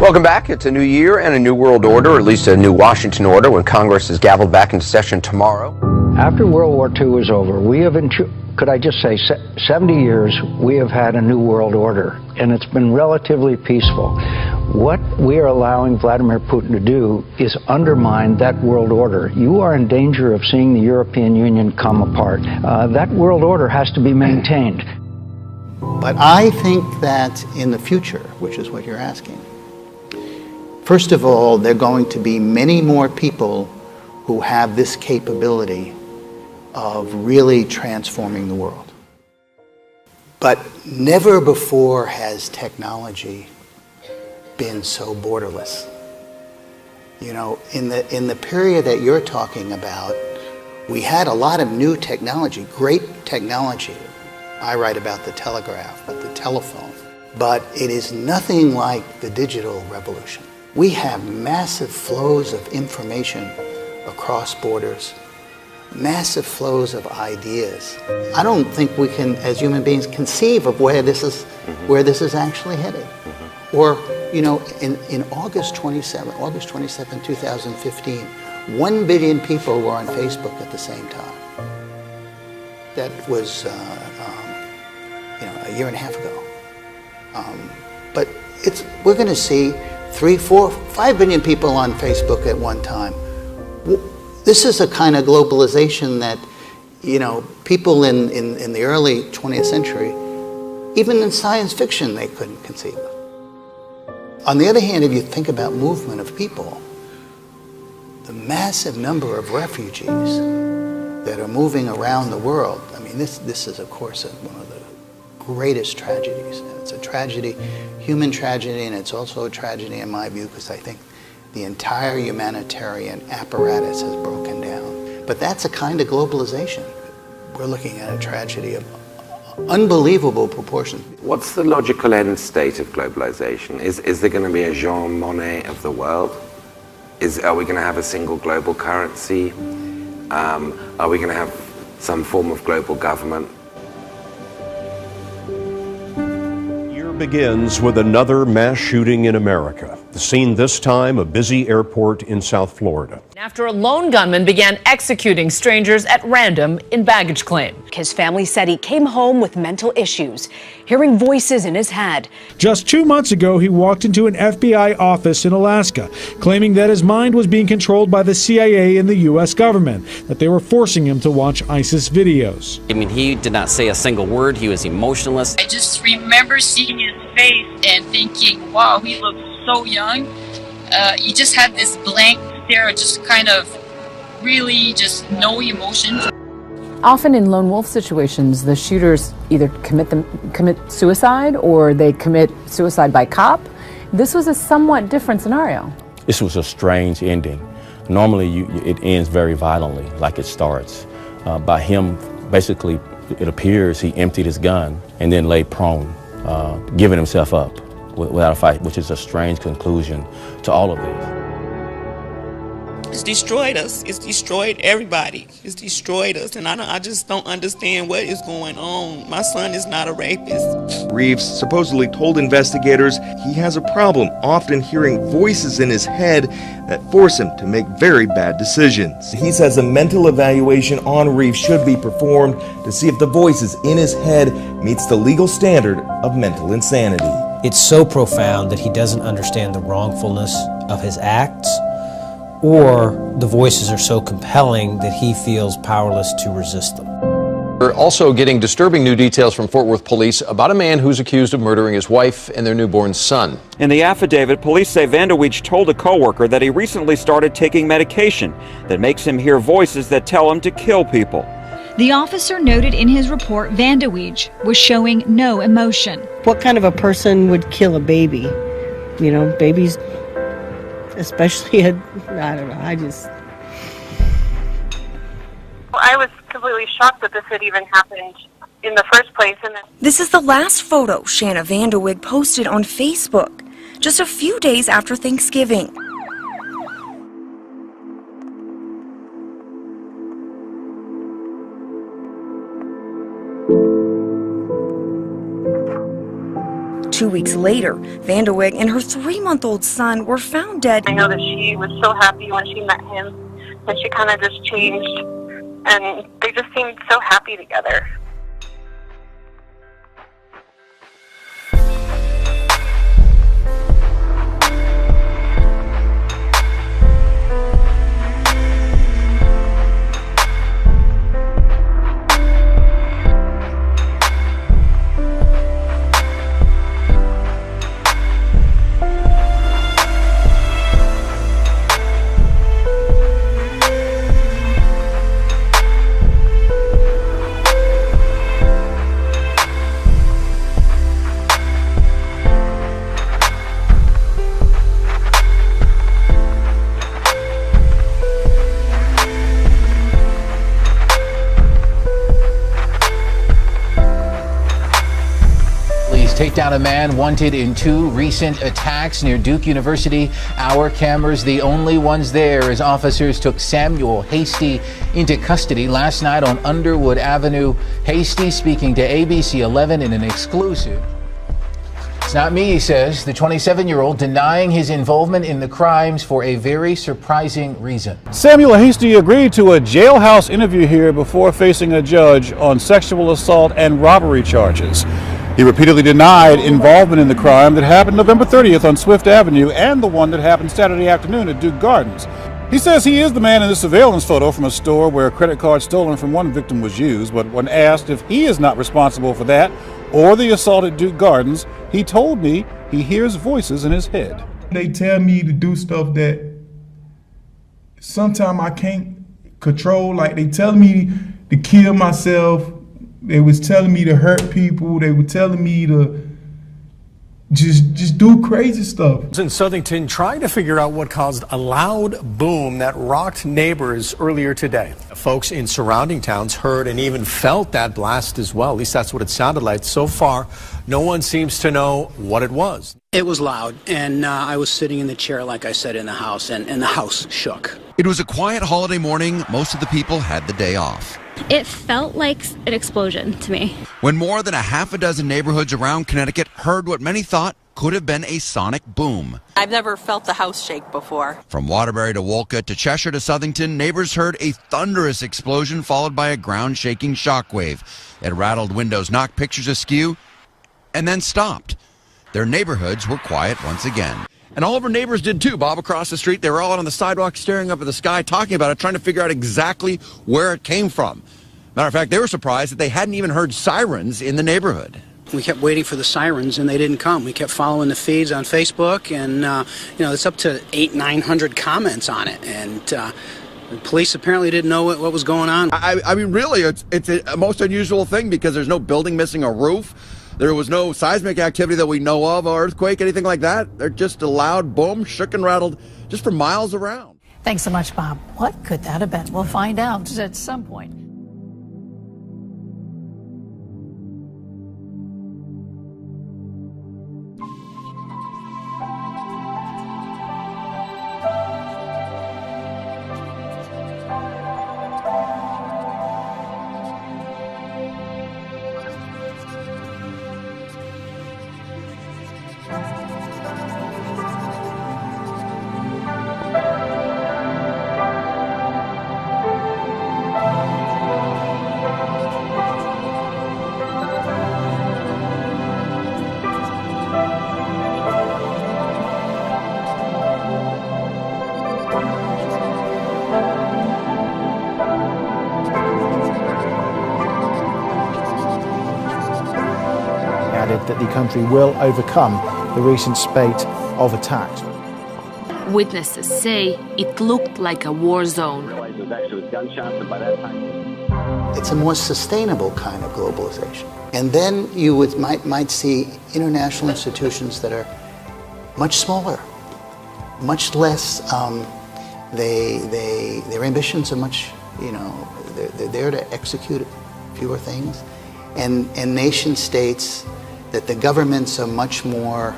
Welcome back. It's a new year and a new world order, or at least a new Washington order, when Congress is gavelled back into session tomorrow. After World War II was over, we have, could I just say, 70 years, we have had a new world order, and it's been relatively peaceful. What we are allowing Vladimir Putin to do is undermine that world order. You are in danger of seeing the European Union come apart. That world order has to be maintained. But I think that in the future, which is what you're asking, first of all, there are going to be many more people who have this capability of really transforming the world. But never before has technology been so borderless. You know, in the period that you're talking about, we had a lot of new technology, great technology. I write about the telegraph, but the telephone. But it is nothing like the digital revolution. We have massive flows of information across borders, massive flows of ideas. I don't think we can, as human beings, conceive of where this is actually headed. Or, you know, in August 27, 2015, 1 billion people were on Facebook at the same time. That was, a year and a half ago. But we're going to see 3, 4, 5 billion people on Facebook at one time. This is a kind of globalization that, you know, people in the early 20th century, even in science fiction, they couldn't conceive of. On the other hand, if you think about movement of people, the massive number of refugees that are moving around the world, I mean, this is, of course, one of the greatest tragedies. And it's a tragedy, human tragedy, and it's also a tragedy in my view, because I think the entire humanitarian apparatus has broken down. But that's a kind of globalization. We're looking at a tragedy of unbelievable proportions. What's the logical end state of globalization? Is there going to be a Jean Monnet of the world? Are we going to have a single global currency? Are we going to have some form of global government? Begins with another mass shooting in America. The scene this time, a busy airport in South Florida. After a lone gunman began executing strangers at random in baggage claim. His family said he came home with mental issues, hearing voices in his head. Just 2 months ago, he walked into an FBI office in Alaska, claiming that his mind was being controlled by the CIA and the U.S. government, that they were forcing him to watch ISIS videos. I mean, he did not say a single word. He was emotionless. I just remember seeing his face and thinking, wow, he looks so young. He just had this blank stare, just kind of really just no emotion. Often in lone wolf situations, the shooters either commit suicide or they commit suicide by cop. This was a somewhat different scenario. This was a strange ending. Normally, it ends very violently, like it starts. By him, basically, it appears he emptied his gun and then lay prone, giving himself up without a fight, which is a strange conclusion to all of this. It's destroyed us. It's destroyed everybody. It's destroyed us, and I just don't understand what is going on. My son is not a rapist. Reeves supposedly told investigators he has a problem often hearing voices in his head that force him to make very bad decisions. He says a mental evaluation on Reeves should be performed to see if the voices in his head meets the legal standard of mental insanity. It's so profound that he doesn't understand the wrongfulness of his acts, or the voices are so compelling that he feels powerless to resist them. We're also getting disturbing new details from Fort Worth police about a man who's accused of murdering his wife and their newborn son. In the affidavit, police say Vandeweege told a coworker that he recently started taking medication that makes him hear voices that tell him to kill people. The officer noted in his report Vandeweege was showing no emotion. What kind of a person would kill a baby? You know, babies, especially I don't know, I was completely shocked that this had even happened in the first place. This is the last photo Shanna Vanderwig posted on Facebook, just a few days after Thanksgiving. 2 weeks later, Vanderweg and her 3-month-old son were found dead. I know that she was so happy when she met him, and she kind of just changed, and they just seemed so happy together. Take down a man wanted in 2 recent attacks near Duke University. Our cameras, the only ones there, as officers took Samuel Hasty into custody last night on Underwood Avenue. Hasty speaking to ABC 11 in an exclusive. It's not me, he says, the 27-year-old denying his involvement in the crimes for a very surprising reason. Samuel Hasty agreed to a jailhouse interview here before facing a judge on sexual assault and robbery charges. He repeatedly denied involvement in the crime that happened November 30th on Swift Avenue and the one that happened Saturday afternoon at Duke Gardens. He says he is the man in the surveillance photo from a store where a credit card stolen from one victim was used, but when asked if he is not responsible for that or the assault at Duke Gardens, he told me he hears voices in his head. They tell me to do stuff that sometimes I can't control, like they tell me to kill myself. They was telling me to hurt people. They were telling me to just do crazy stuff. In Southington, trying to figure out what caused a loud boom that rocked neighbors earlier today. Folks in surrounding towns heard and even felt that blast as well. At least that's what it sounded like. So far, no one seems to know what it was. It was loud, and I was sitting in the chair, like I said, in the house, and the house shook. It was a quiet holiday morning. Most of the people had the day off. It felt like an explosion to me. When more than a half a dozen neighborhoods around Connecticut heard what many thought could have been a sonic boom. I've never felt the house shake before. From Waterbury to Wolcott to Cheshire to Southington, neighbors heard a thunderous explosion followed by a ground-shaking shockwave. It rattled windows, knocked pictures askew, and then stopped. Their neighborhoods were quiet once again. And all of our neighbors did too, Bob, across the street. They were all out on the sidewalk staring up at the sky, talking about it, trying to figure out exactly where it came from. Matter of fact, they were surprised that they hadn't even heard sirens in the neighborhood. We kept waiting for the sirens, and they didn't come. We kept following the feeds on Facebook, and, it's up to 800-900 comments on it. And the police apparently didn't know what was going on. I mean, really, it's a most unusual thing because there's no building missing a roof. There was no seismic activity that we know of, or earthquake, anything like that. They're just a loud boom, shook and rattled just for miles around. Thanks so much, Bob. What could that have been? We'll find out at some point. That the country will overcome the recent spate of attacks. Witnesses say it looked like a war zone. It's a more sustainable kind of globalization. And then you might see international institutions that are much smaller, much less, their ambitions are much, they're there to execute fewer things. And nation states that the governments are much more,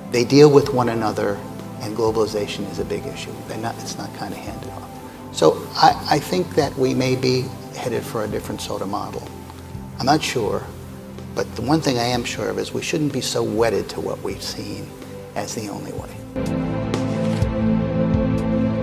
they deal with one another, and globalization is a big issue. It's not kind of handed off. So I think that we may be headed for a different sort of model. I'm not sure, But the one thing I am sure of is we shouldn't be so wedded to what we've seen as the only way.